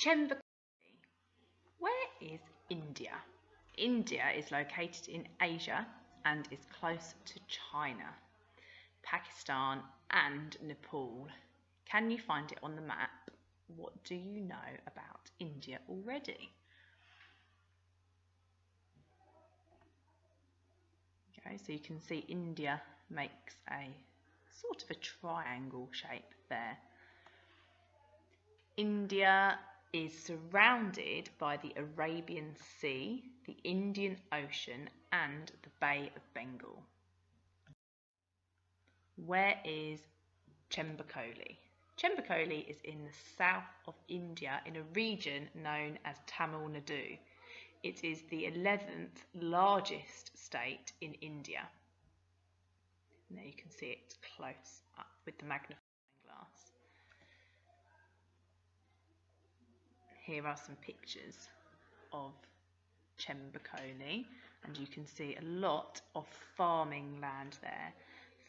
Chembakolli. Where is India? India is located in Asia and is close to China, Pakistan and Nepal. Can you find it on the map? What do you know about India already? Okay, so you can see India makes a sort of a triangle shape there. India is surrounded by the Arabian Sea, the Indian Ocean and the Bay of Bengal. Where is Chembakolli? Chembakolli is in the south of India in a region known as Tamil Nadu. It is the 11th largest state in India. And there you can see it close up with the magnifying glass. Here are some pictures of Chembakolli, and you can see a lot of farming land there.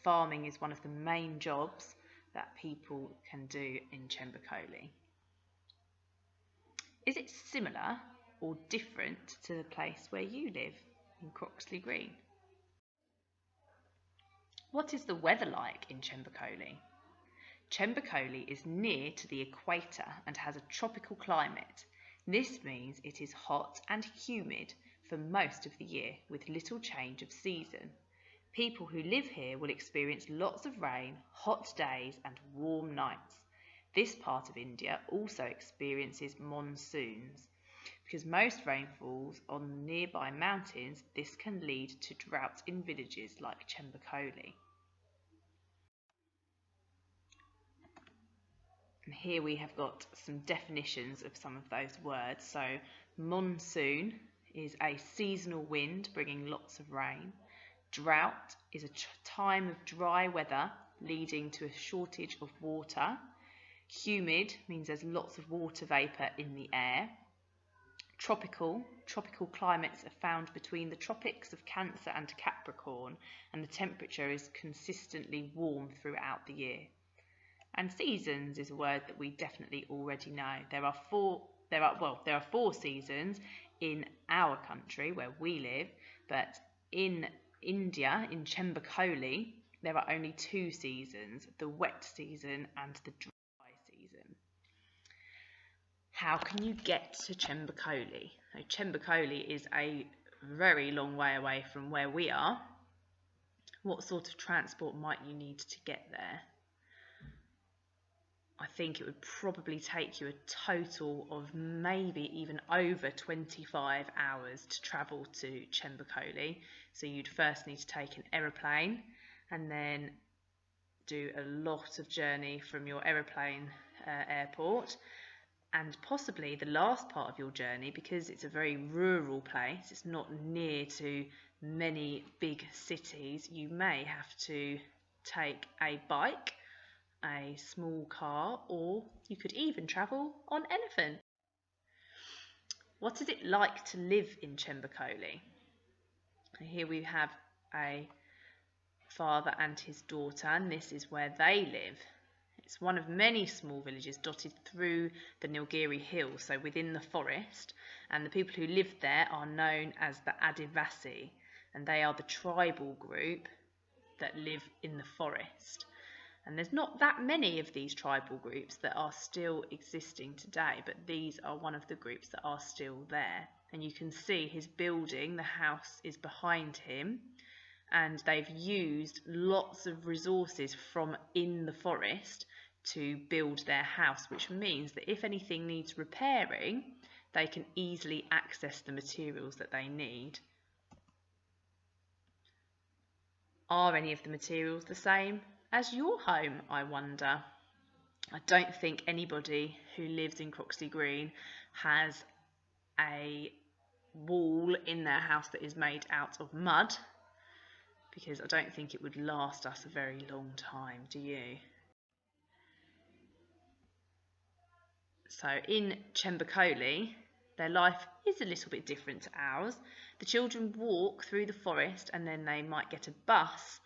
Farming is one of the main jobs that people can do in Chembakolli. Is it similar or different to the place where you live in Croxley Green? What is the weather like in Chembakolli? Chembakolli is near to the equator and has a tropical climate. This means it is hot and humid for most of the year with little change of season. People who live here will experience lots of rain, hot days and warm nights. This part of India also experiences monsoons. Because most rain falls on nearby mountains, this can lead to drought in villages like Chembakolli. And here we have got some definitions of some of those words. So monsoon is a seasonal wind bringing lots of rain. Drought is a time of dry weather leading to a shortage of water. Humid means there's lots of water vapour in the air. Tropical climates are found between the tropics of Cancer and Capricorn, and the temperature is consistently warm throughout the year. And seasons is a word that we definitely already know. There are four seasons in our country where we live, but in India, in Chembakolli, there are only two seasons, the wet season and the dry season. How can you get to Chembakolli? So Chembakolli is a very long way away from where we are. What sort of transport might you need to get there? I think it would probably take you a total of maybe even over 25 hours to travel to Chembakolli. So you'd first need to take an aeroplane and then do a lot of journey from your aeroplane airport, and possibly the last part of your journey, because it's a very rural place, it's not near to many big cities, you may have to take a bike, a small car, or you could even travel on elephant. What is it like to live in Chembakolli? Here we have a father and his daughter, and this is where they live. It's one of many small villages dotted through the Nilgiri Hills, so within the forest, and the people who live there are known as the Adivasi, and they are the tribal group that live in the forest. And there's not that many of these tribal groups that are still existing today, but these are one of the groups that are still there. And you can see his building, the house is behind him, and they've used lots of resources from in the forest to build their house, which means that if anything needs repairing, they can easily access the materials that they need. Are any of the materials the same as your home, I wonder? I don't think anybody who lives in Croxley Green has a wall in their house that is made out of mud, because I don't think it would last us a very long time, do you? So in Chembakolli, their life is a little bit different to ours. The children walk through the forest and then they might get a bus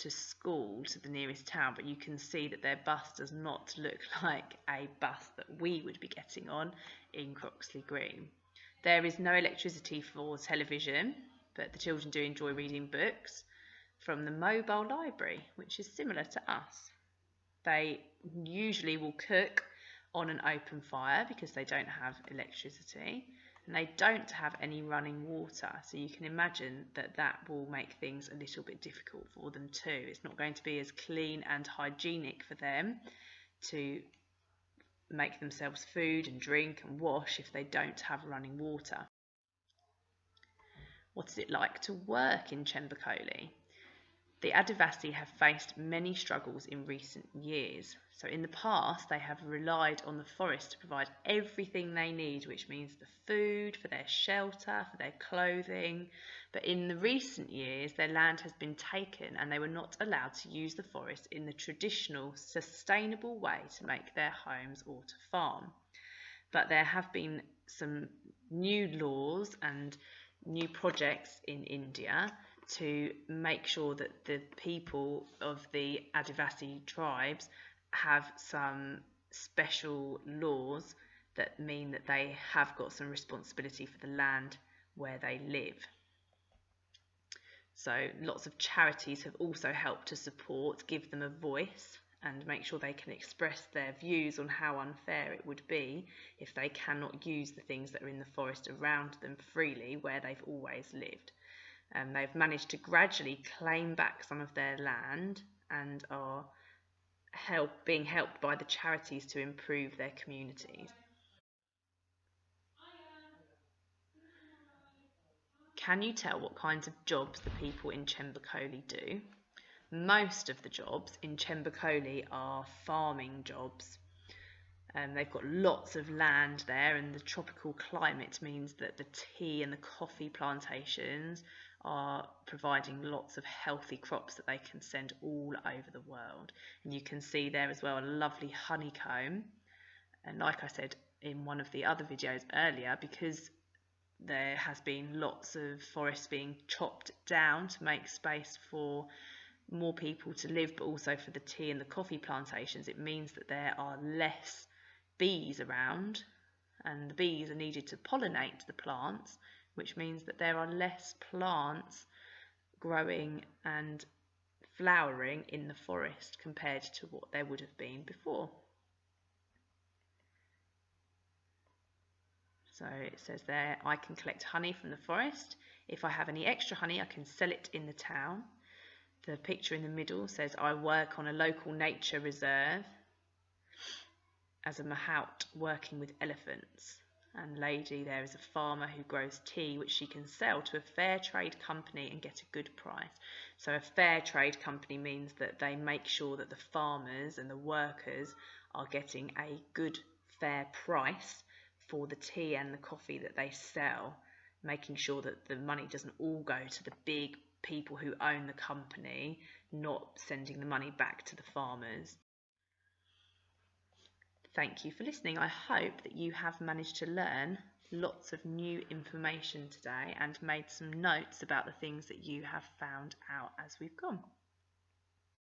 to school, to the nearest town, but you can see that their bus does not look like a bus that we would be getting on in Croxley Green. There is no electricity for television, but the children do enjoy reading books from the mobile library, which is similar to us. They usually will cook on an open fire because they don't have electricity, and they don't have any running water, so you can imagine that that will make things a little bit difficult for them too. It's not going to be as clean and hygienic for them to make themselves food and drink and wash if they don't have running water. What is it like to work in Chembakolli? The Adivasi have faced many struggles in recent years. So in the past, they have relied on the forest to provide everything they need, which means the food, for their shelter, for their clothing. But in the recent years, their land has been taken and they were not allowed to use the forest in the traditional, sustainable way to make their homes or to farm. But there have been some new laws and new projects in India to make sure that the people of the Adivasi tribes have some special laws that mean that they have got some responsibility for the land where they live. So lots of charities have also helped to support, give them a voice and make sure they can express their views on how unfair it would be if they cannot use the things that are in the forest around them freely where they've always lived. They've managed to gradually claim back some of their land and are being helped by the charities to improve their communities. Can you tell what kinds of jobs the people in Chembakolli do? Most of the jobs in Chembakolli are farming jobs. They've got lots of land there, and the tropical climate means that the tea and the coffee plantations are providing lots of healthy crops that they can send all over the world. And you can see there as well a lovely honeycomb. And like I said in one of the other videos earlier, because there has been lots of forests being chopped down to make space for more people to live, but also for the tea and the coffee plantations, it means that there are less bees around, and the bees are needed to pollinate the plants, which means that there are less plants growing and flowering in the forest compared to what there would have been before. So it says there, I can collect honey from the forest. If I have any extra honey, I can sell it in the town. The picture in the middle says I work on a local nature reserve as a mahout working with elephants. And lady there is a farmer who grows tea which she can sell to a fair trade company and get a good price. So a fair trade company means that they make sure that the farmers and the workers are getting a good fair price for the tea and the coffee that they sell, making sure that the money doesn't all go to the big people who own the company, not sending the money back to the farmers. Thank you for listening. I hope that you have managed to learn lots of new information today and made some notes about the things that you have found out as we've gone.